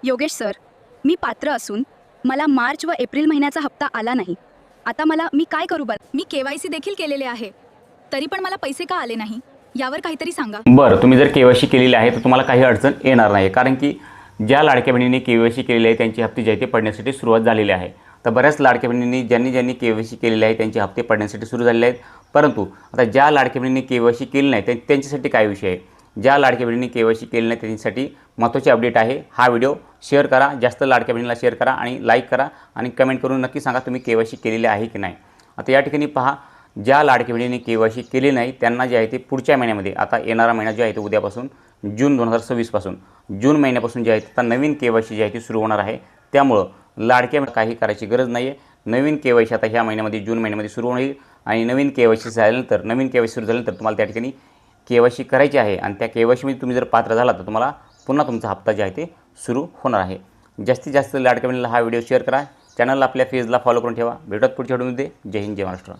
Yogesh sir, मी पात्र असून मला मार्च व एप्रिल महिन्याचा हप्ता आला नाही. आता मी काय करू बरं? मी KYC देखील केलेले आहे, तरी पण मला पैसे का आले नाही यावर काहीतरी सांगा. बरं, तुम्ही जर KYC केलेली आहे तर तुम्हाला काही अडचण येणार नाही, कारण की ज्या लाडक्या बहिणींनी KYC केलेली आहे त्यांचे हप्ते जे आहे ते पडण्यासाठी सुरुवात झालेली आहे. तर बऱ्याच लाडक्या बहिणींनी ज्यांनी KYC केलेले आहे त्यांचे हप्ते पडण्यासाठी सुरू झालेले आहेत. परंतु आता ज्या लाडक्या बहिणींनी KYC केली नाही त्यांच्यासाठी काय विषय आहे? ज्या लाडक्या बहिणींनी KYC केले नाही त्यांच्यासाठी महत्त्वाची अपडेट आहे. हा व्हिडिओ शेअर करा, जास्त लाडक्या बहिणीला शेअर करा आणि लाईक करा आणि कमेंट करून नक्की सांगा तुम्ही KYC केलेले आहे की नाही. आता या ठिकाणी पहा, ज्या लाडक्या बहिणींनी KYC केली नाही त्यांना जे आहे ते पुढच्या महिन्यामध्ये, आता येणारा महिना जो आहे तो उद्यापासून जून 2026 पासून जून महिन्यापासून जे आहे आता नवीन KYC जी आहे ती सुरू होणार आहे. त्यामुळं लाडक्या काही करायची गरज नाही आहे. नवीन KYC आता ह्या महिन्यामध्ये जून महिन्यामध्ये सुरू होईल आणि नवीन KYC झाल्यानंतर सुरू झाल्यानंतर तुम्हाला त्या ठिकाणी KYC करायची आहे आणि त्या KYCमध्ये तुम्ही जर पात्र झाला तर तुम्हाला पुन्हा तुमचा हप्ता जे आहे ते सुरू होणार आहे. जास्तीत जास्त लाडक्या बहिणीला हा व्हिडिओ शेअर करा. चॅनलला आपल्या पेजला फॉलो करून ठेवा. भेटत पुढच्या व्हिडिओमध्ये. जय हिंद, जय महाराष्ट्र.